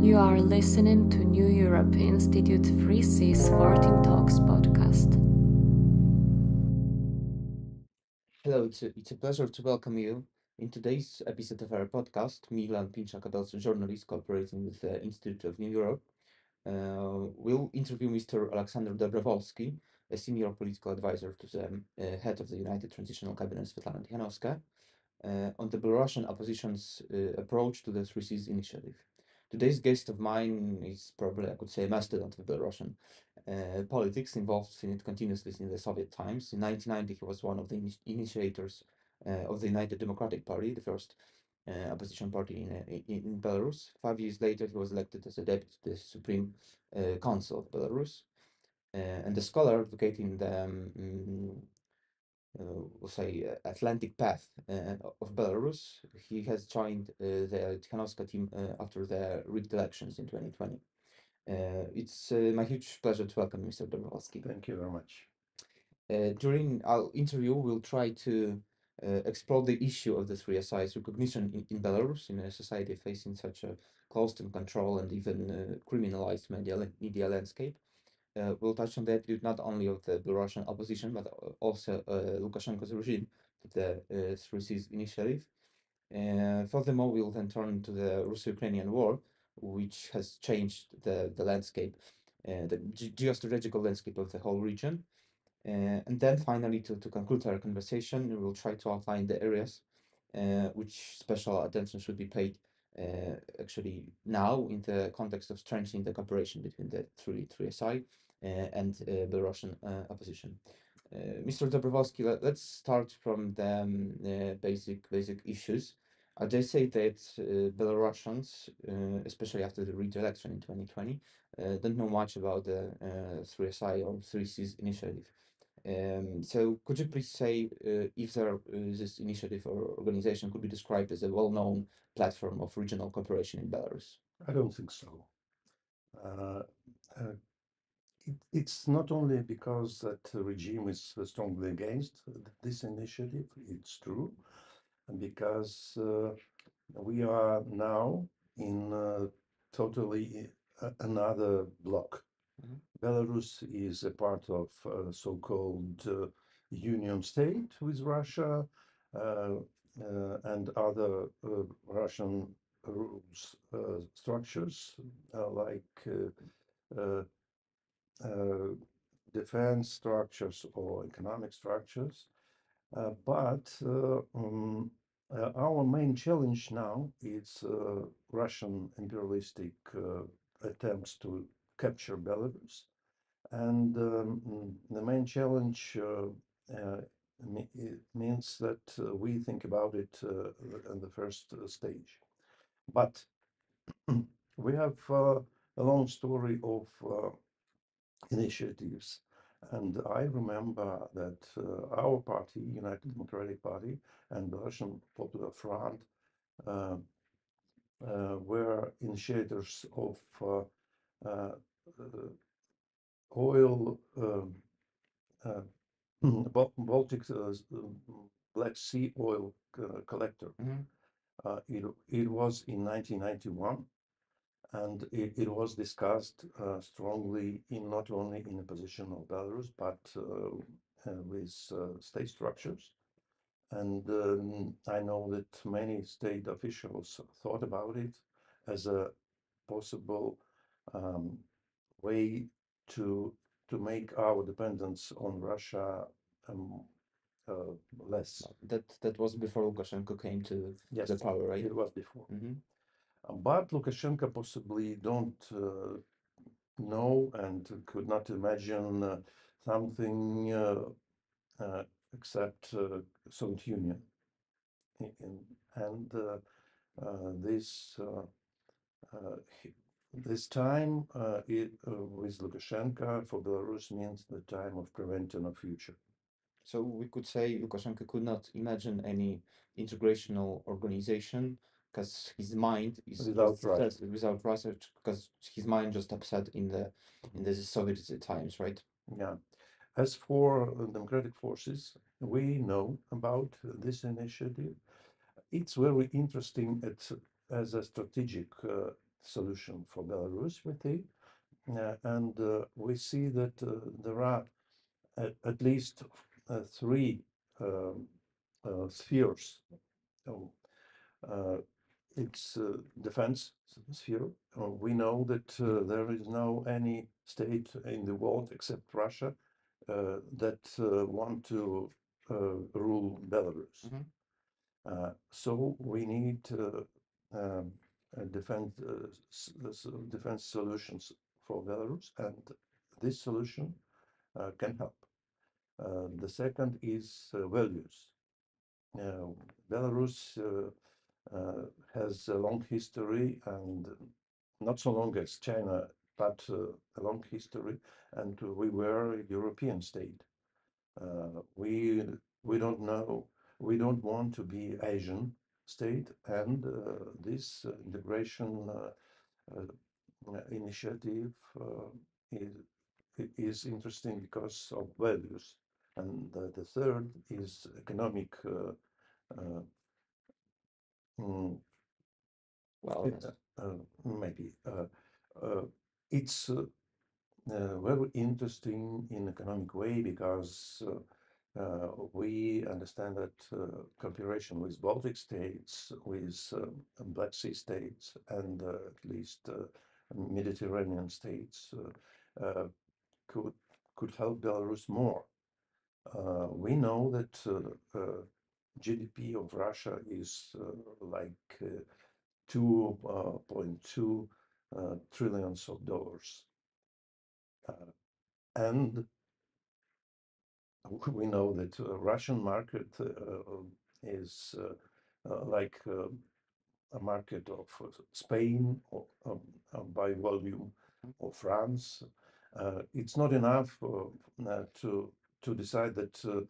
You are listening to New Europe Institute Free Seas 14 Talks podcast. Hello, it's a pleasure to welcome you in today's episode of our podcast. Milan Pinchak, journalist cooperating with the Institute of New Europe. We'll interview Mr. Alaksandr Dabrawolski, a senior political advisor to the head of the United Transitional Cabinet, Svetlana Tikhanovskaya, on the Belarusian opposition's approach to the Three Seas initiative. Today's guest of mine is probably, I could say, a mastodont of Belarusian politics, involved in it continuously in the Soviet times. In 1990, he was one of the initiators of the United Democratic Party, the first opposition party in Belarus. 5 years later, he was elected as a deputy to the Supreme Council of Belarus. And the scholar advocating the we'll say, Atlantic path of Belarus. He has joined the Tikhanovskaya team after the rigged elections in 2020. It's my huge pleasure to welcome Mr. Dabrawolski. Thank you very much. During our interview, we'll try to explore the issue of the three SI's recognition in Belarus, in a society facing such a closed and control and even criminalized media landscape. We'll touch on the attitude not only of the Belarusian opposition, but also Lukashenko's regime to the Three Seas initiative. Furthermore, we'll then turn to the Russo-Ukrainian war, which has changed the landscape, the geostrategical landscape of the whole region. And then finally, to conclude our conversation, we will try to outline the areas which special attention should be paid actually now in the context of strengthening the cooperation between the three SI and Belarusian opposition. Mr. Dabrawolski, let's start from the basic issues. They say that Belarusians, especially after the rigged election in 2020, don't know much about the 3SI or 3Cs initiative. So could you please say if this initiative or organization could be described as a well-known platform of regional cooperation in Belarus? I don't think so. Uh, uh, it's not only because that the regime is strongly against this initiative, it's true, and because we are now in totally another bloc. Mhm. Belarus is a part of so-called union state with Russia and other Russian rules structures like uh, uh, defense structures or economic structures. But our main challenge now is Russian imperialistic attempts to capture Belarus. And the main challenge it means that we think about it in the first stage. But we have a long story of initiatives. And I remember that our party, United Democratic Party, and the Russian Popular Front uh, were initiators of uh, oil uh, Baltic Black Sea oil collector. Mhm. It was in 1991, and it was discussed strongly in not only in the position of Belarus, but with state structures. And I know that many state officials thought about it as a possible um, way to to make our dependence on Russia um, less. That was before Lukashenko came to Yes, the power, right? it was before. Mm-hmm. But Lukashenko possibly don't know and could not imagine something except Soviet Union. And this this time with Lukashenko for Belarus means the time of preventing a future. So we could say Lukashenko could not imagine any integrational organization because his mind is Without just Russia. set without Russia because his mind just upset in the Soviet times, right? Yeah. As for democratic forces, we know about this initiative. It's very interesting as a strategic solution for Belarus, we think. And we see that there are at least three um, spheres. Oh, it's defense sphere. We know that there is no any state in the world except Russia that want to rule Belarus. Mhm. So we need defense solutions for Belarus, and this solution can help. The second is values. Belarus has a long history, and not so long as China, but a long history, and we were a European state. We don't know, we don't want to be Asian state, and this integration initiative is, is interesting because of values. And the third is economic uh, mm, Well, yes. maybe it's very interesting in economic way because we understand that cooperation with Baltic states, with Black Sea states, and at least Mediterranean states could help Belarus more. We know that GDP of Russia is like 2.2 trillions of dollars. And we know that Russian market is like a market of Spain or, by volume, or France. It's not enough to decide that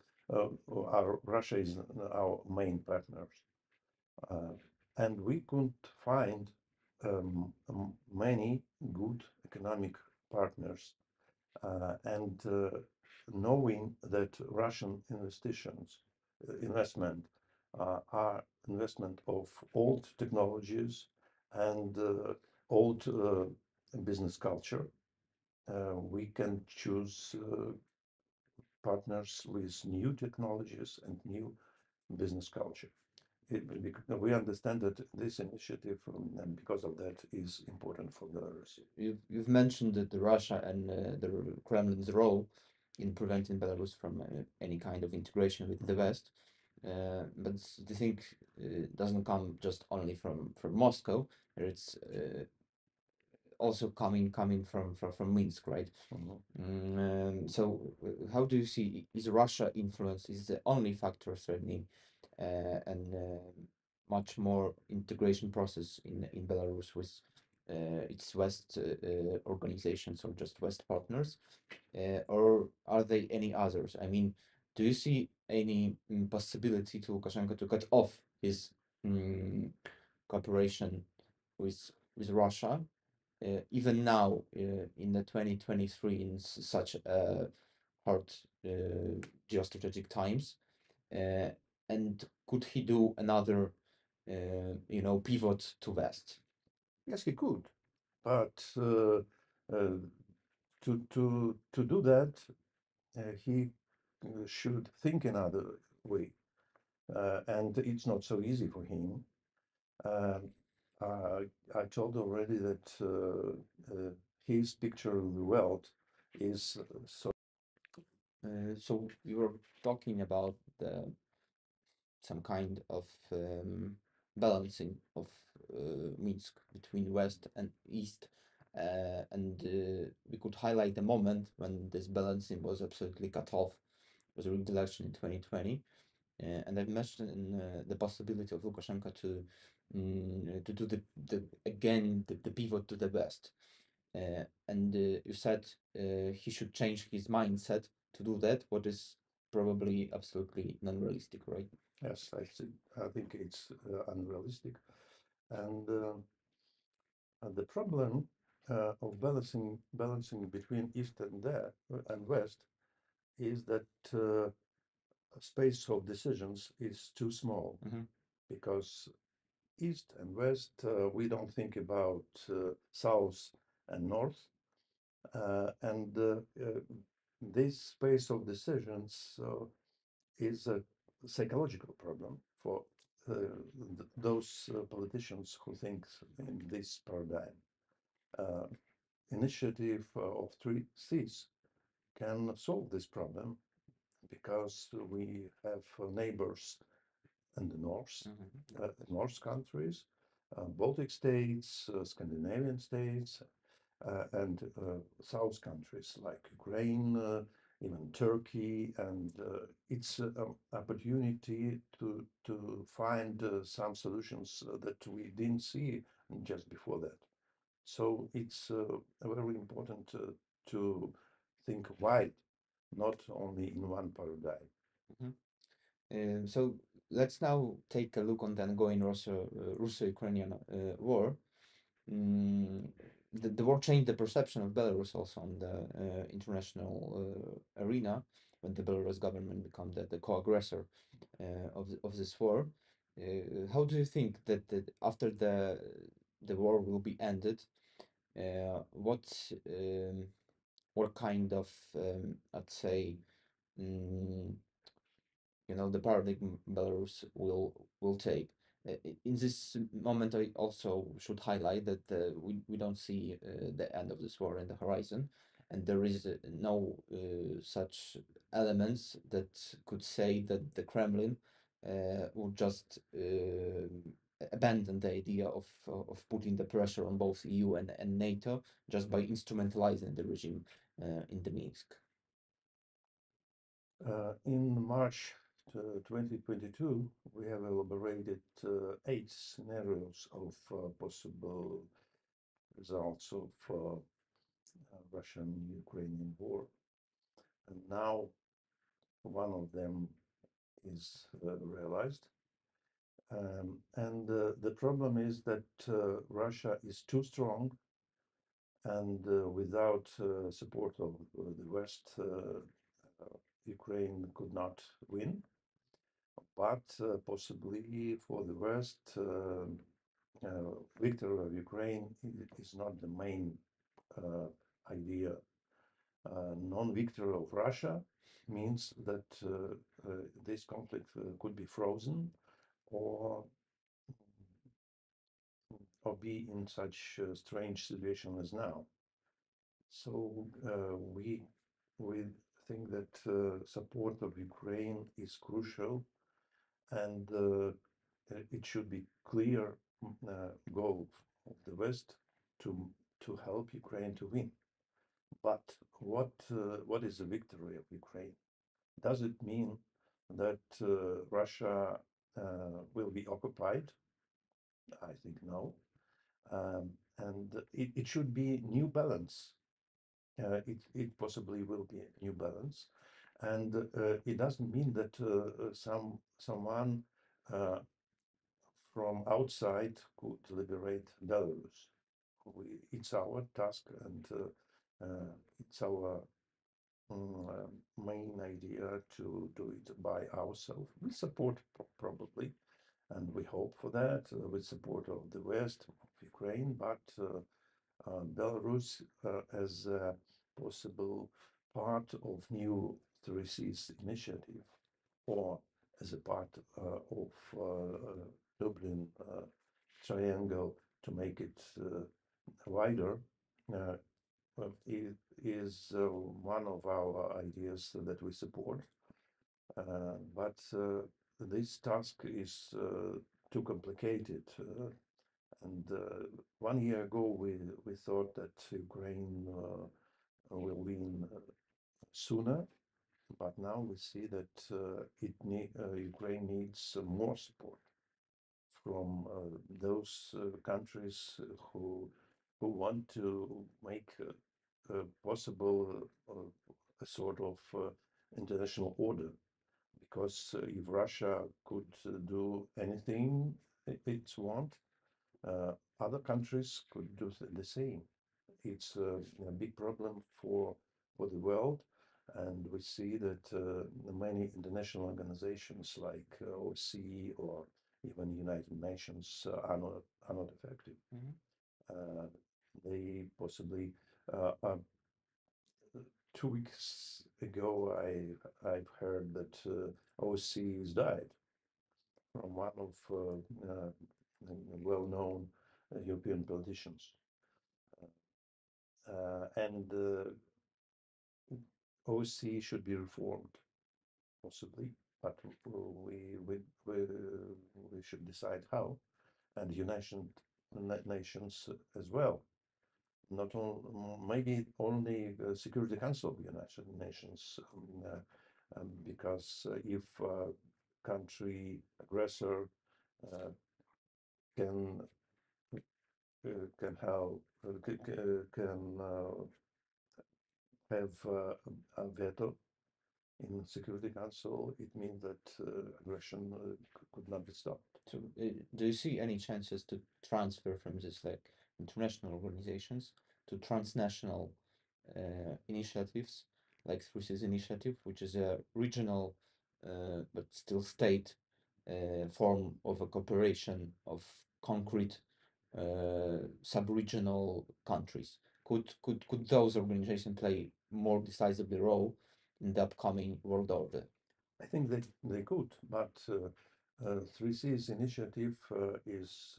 Russia is our main partners. And we could find many good economic partners, and knowing that Russian investment are investment of old technologies and old business culture, we can choose partners with new technologies and new business culture. We understand that this initiative, and because of that, is important for Belarus. You've mentioned that the Russia and the Kremlin's role in preventing Belarus from any kind of integration with the West, but the thing doesn't come just only from Moscow. It's also coming from Minsk, right? So how do you see, is Russia influence is the only factor threatening and much more integration process in Belarus with its West organizations or just West partners, or are there any others? I mean, do you see any possibility to Lukashenko to cut off his cooperation with Russia, even now in the 2023 in such hard geostrategic times, and could he do another pivot to West? Yes, he could, but to do that, he should think another way, and it's not so easy for him. Um, I told already that his picture of the world is so. So we were talking about some kind of balancing of Minsk between West and East, and we could highlight the moment when this balancing was absolutely cut off. It was a rigged election in 2020, and I've mentioned the possibility of Lukashenko to do the pivot to the West. And you said he should change his mindset to do that, what is probably absolutely non-realistic, right? Yes, I think it's unrealistic, and the problem of balancing between East and West is that space of decisions is too small, Mhm. because east and west. We don't think about south and north. And this space of decisions is a psychological problem for those politicians who think in this paradigm. Uh, Initiative of three Cs can solve this problem because we have neighbors in the north, North countries, Baltic states, Scandinavian states, and South countries like Ukraine, even Turkey, and it's an opportunity to find some solutions that we didn't see just before that. So it's very important to think wide, not only in one paradigm. So let's now take a look on the ongoing Russo-Ukrainian war. Mm, the war changed the perception of Belarus also on the international arena when the Belarus government became the co-aggressor of this war. How do you think that after the war will be ended, what kind of I'd say mm, the paradigm Belarus will take. In this moment, I also should highlight that we don't see the end of this war in the horizon, and there is no such elements that could say that the Kremlin will just abandon the idea of putting the pressure on both EU and NATO just by instrumentalizing the regime in the Minsk. In March 2022, we have elaborated 8 scenarios of possible results of Russian-Ukrainian war. And now one of them is realized. And the problem is that Russia is too strong, and without support of the West, Ukraine could not win. But possibly for the West, victory of Ukraine is not the main idea. Non-victory of Russia means that this conflict could be frozen or be in such a strange situation as now. So we think that support of Ukraine is crucial, and it should be clear goal of the West to help Ukraine to win. But what is the victory of Ukraine? Does it mean that Russia will be occupied? I think no. And it should be new balance. It possibly will be a new balance, and it doesn't mean that someone from outside could liberate Belarus. It's our task, and it's our main idea to do it by ourselves. We support probably, and we hope for that with support of the West, of Ukraine, but Belarus as a possible part of new Three Seas initiative, or as a part of Dublin triangle to make it wider. It is one of our ideas that we support, but this task is too complicated. And 1 year ago, we thought that Ukraine will win sooner, but now we see that Ukraine needs more support from those countries who want to make possible a sort of international order. Because if Russia could do anything it want, other countries could do the same. It's a big problem for the world, and we see that many international organizations like OSCE or even United Nations are not effective. Mhm. Uh, they possibly 2 weeks ago I've heard that OSCE has died from one of well-known European politicians, and OSCE should be reformed, possibly, but we should decide how, and United Nations as well. Not only maybe only the Security Council of United Nations, because if country aggressor uh, can can have a veto in Security Council, it means that aggression could not be stopped. So, do you see any chances to transfer from this like international organizations to transnational initiatives, like through this initiative, which is a regional but still state form of a cooperation of concrete sub-regional countries? Could those organizations play more decisively role in the upcoming world order? I think they could, but 3C's initiative is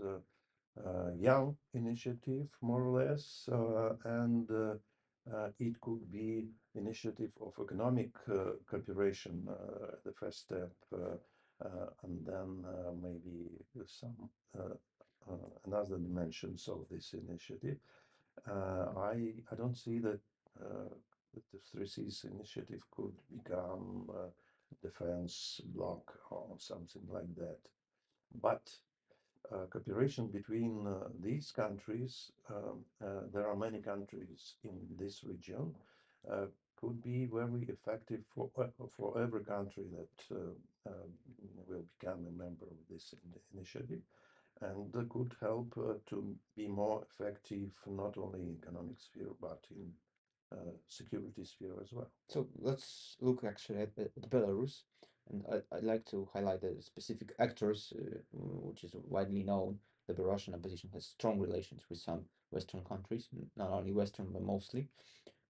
young initiative, more or less, and it could be initiative of economic cooperation, the first step, and then maybe some another dimensions of this initiative. I don't see that the 3C's initiative could become defense bloc or something like that. But cooperation between these countries, there are many countries in this region, uh, could be very effective for every country that will become a member of this initiative, and could help to be more effective not only in economic sphere but in security sphere as well. So let's look actually at Belarus, and I'd like to highlight the specific actors, which is widely known. The Belarusian opposition has strong relations with some Western countries, not only Western but mostly.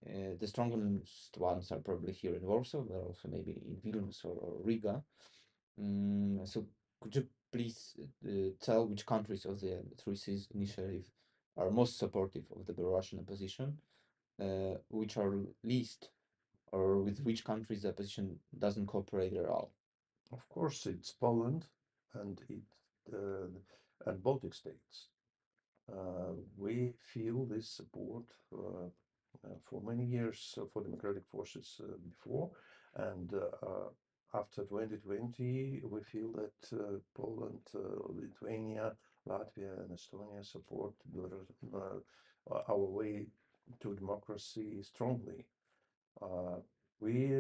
The strongest ones are probably here in Warsaw, but also maybe in Vilnius or Riga. So could you please tell which countries of the Three Seas initiative are most supportive of the Belarusian opposition, which are least, or with which countries the opposition doesn't cooperate at all? Of course, it's Poland and uh, and Baltic states. We feel this support for many years for democratic forces before, and after 2020, we feel that Poland, Lithuania, Latvia, and Estonia support our way to democracy strongly. Uh, we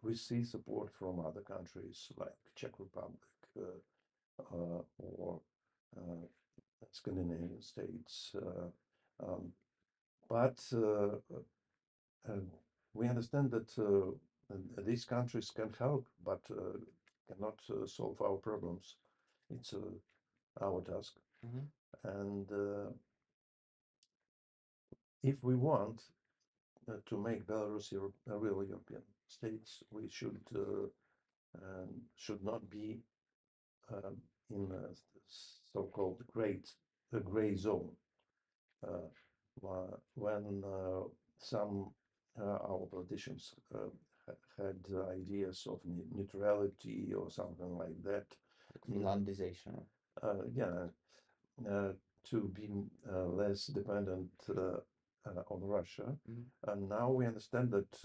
we see support from other countries like Czech Republic or uh, Scandinavian states. But we understand that these countries can help, but cannot solve our problems. It's our task. Mhm. And if we want to make Belarus a real European state, we should not be um, in a so-called gray zone. When some our politicians had ideas of neutrality or something like that, Like Finlandization. yeah, uh, to be less dependent on Russia. Mhm. And now we understand that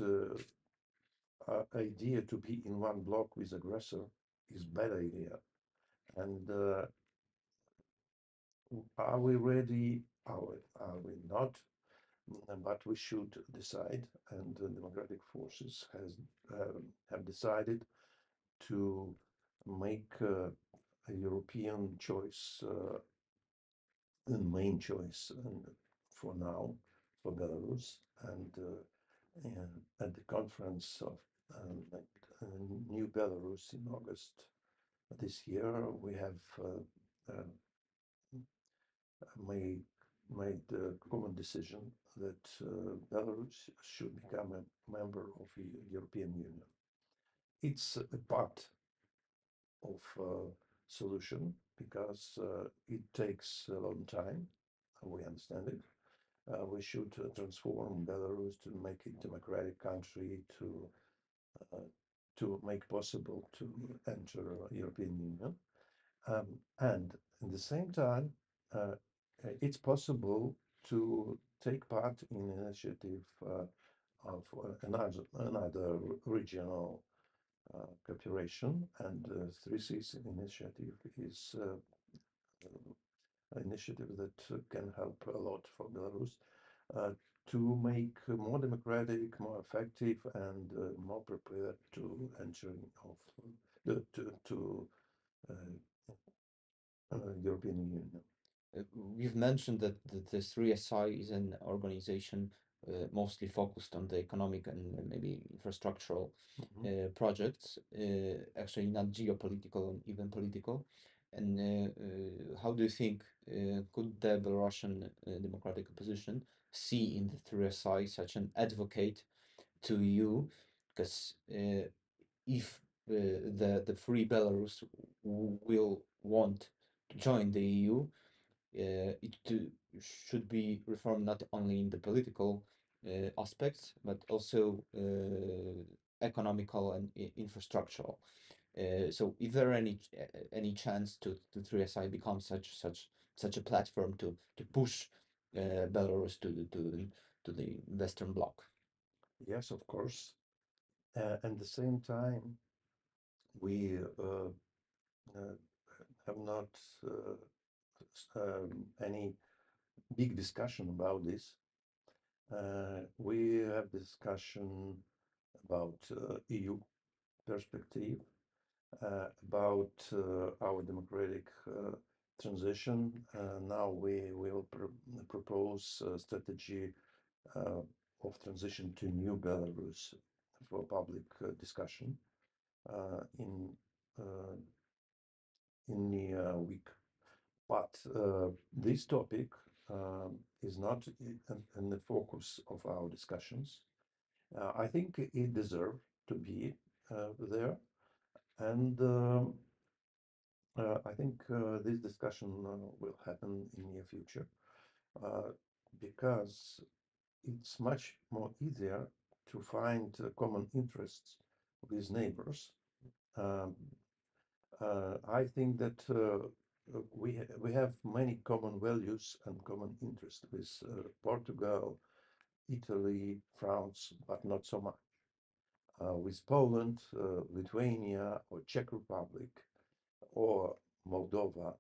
idea to be in one block with aggressor is bad idea. And are we ready? Are we not? But we should decide, and the democratic forces have decided to make a European choice, the main choice for now for Belarus, and at the conference of New Belarus in August this year we have made a common decision that Belarus should become a member of the European Union. It's a part of solution because it takes a long time. We understand it. We should transform Belarus to make it a democratic country uh, to make possible to enter European Union. And at the same time, uh, it's possible to take part in initiative of another regional cooperation, and Three Seas initiative is an initiative that can help a lot for Belarus uh, to make more democratic, more effective, and more prepared to entering of to uh, European Union. You've mentioned that the 3SI is an organization mostly focused on the economic and maybe infrastructural projects, actually not geopolitical and even political. And how do you think could the Belarusian democratic opposition see in the 3SI such an advocate to you? Because if the free Belarus will want to join the EU, it should be reformed not only in the political aspects, but also economical and infrastructural. So, is there any chance to 3SI become such a platform to push Belarus to the Western Bloc? Yes, of course. At the same time, we have not any big discussion about this. We have discussion about EU perspective, about our democratic transition. Now we will propose a strategy of transition to new Belarus for public discussion in the week. But this topic is not in the focus of our discussions. I think it deserves to be there, and I think this discussion will happen in near future because it's much more easier to find common interests with neighbors. Um, I think that we have many common values and common interests with Portugal, Italy, France, but not so much. With Poland, Lithuania, or Czech Republic, or Moldova,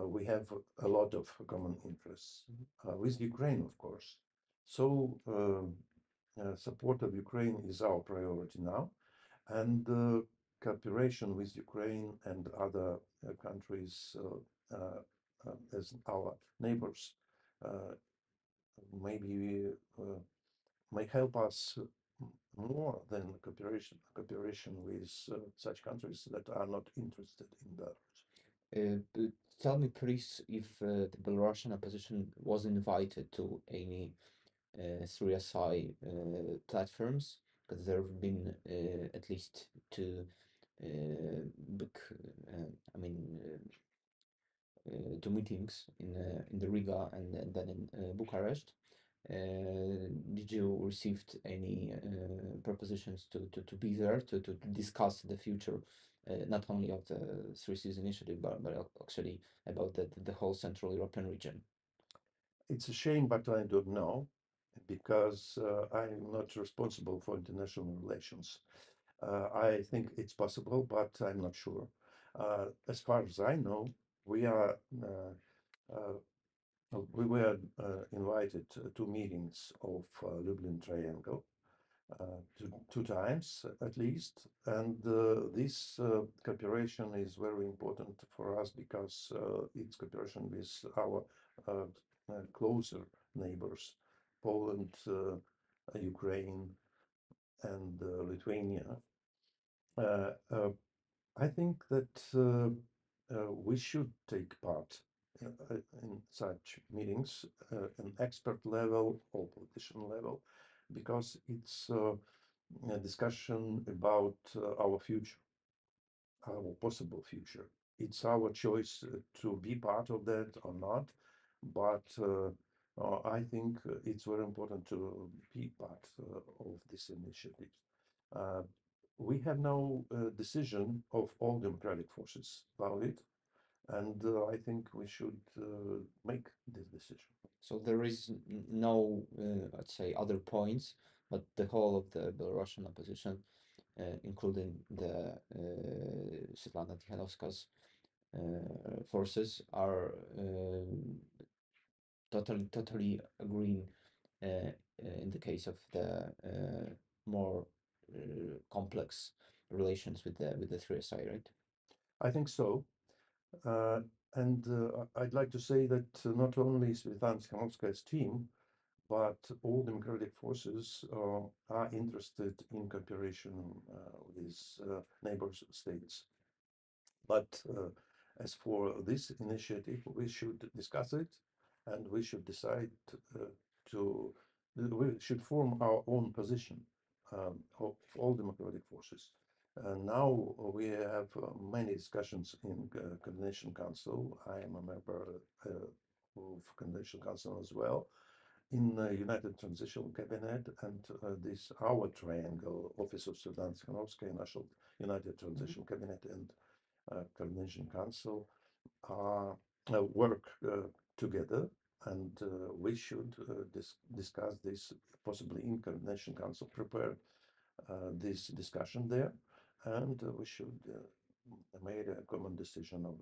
we have a lot of common interests. With Ukraine, of course. So support of Ukraine is our priority now, and cooperation with Ukraine and other countries as our neighbors maybe may help us more than cooperation with such countries that are not interested in Belarus. Tell me, please, if the Belarusian opposition was invited to any 3SI platforms, because there have been at least two big, I mean, two meetings in the Riga and then in Bucharest. Did you received any propositions to be there to discuss the future, not only of the Three Seas initiative, but actually about the whole Central European region? It's a shame, but I don't know because I'm not responsible for international relations. I think it's possible, but I'm not sure. As far as I know, we are uh, we were invited to meetings of Lublin Triangle two times at least, and this cooperation is very important for us because it's cooperation with our closer neighbors, Poland, Ukraine, and Lithuania. Uh, uh, I think that we should take part in such meetings, an expert level or politician level, because it's a discussion about our future, our possible future. It's our choice to be part of that or not, but I think it's very important to be part of this initiative. Uh, we have no decision of all democratic forces about it, and I think we should make this decision. So there is no, let's say, other points, but the whole of the Belarusian opposition, including the Svetlana Tikhanovska's forces, are totally agreeing in the case of the more complex relations with the 3SI, right? I think so. Uh, and I'd like to say that not only Svetlana Tikhanovskaya's team, but all democratic forces are interested in cooperation with neighbor states. But as for this initiative, we should discuss it, and we should decide to, we should form our own position of all democratic forces. Now we have many discussions in Coordination Council. I am a member of Coordination Council as well, in the United Transitional Cabinet, and this our triangle, Office of Svetlana Tikhanovskaya, National United Transitional Cabinet, and Coordination Council work together, and we should discuss this possibly in Coordination Council, prepare this discussion there, and we should make a common decision of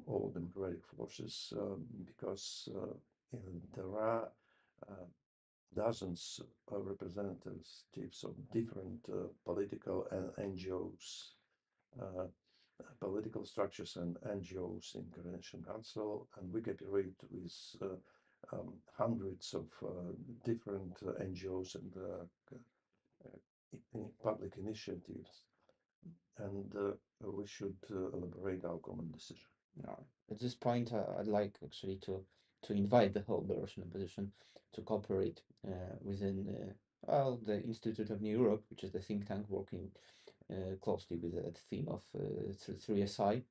all democratic forces, because there are dozens of representatives of different political and NGOs, political structures and NGOs in Coordination Council, and we cooperate with hundreds of different NGOs and public initiatives, and we should elaborate our common decision. At this point, I'd like actually to invite the whole Belarusian opposition to cooperate within well, the Institute of New Europe, which is the think tank working closely with the theme of 3SI.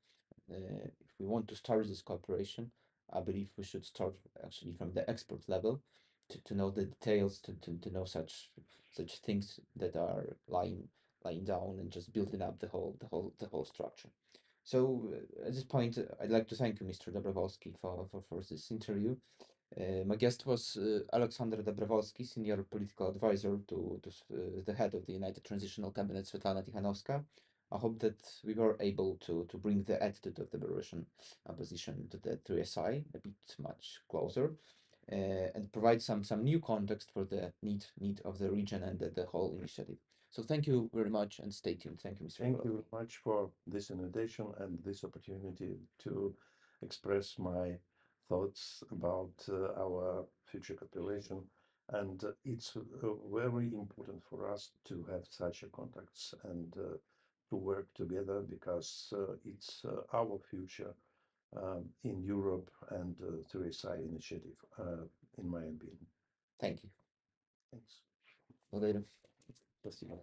If we want to start this cooperation, I believe we should start actually from the expert level to know the details, to know such things that are lying down and just building up the whole structure. So at this point, I'd like to thank you, Mr. Dabrawolski, for this interview. My guest was Alaksandr Dabrawolski, Senior Political Advisor to the head of the United Transitional Cabinet, Svetlana Tikhanovska. I hope that we were able to bring the attitude of the Belarusian opposition to the 3SI a bit much closer and provide some new context for the need of the region and the whole initiative. So thank you very much and stay tuned. Thank you, Mr. Thank Dabrawolski. you very much for this invitation and this opportunity to express my thoughts about our future cooperation. And it's very important for us to have such contacts and to work together, because it's our future in Europe and through SI initiative, in my opinion. Thank you. Thanks. Later. Спасибо.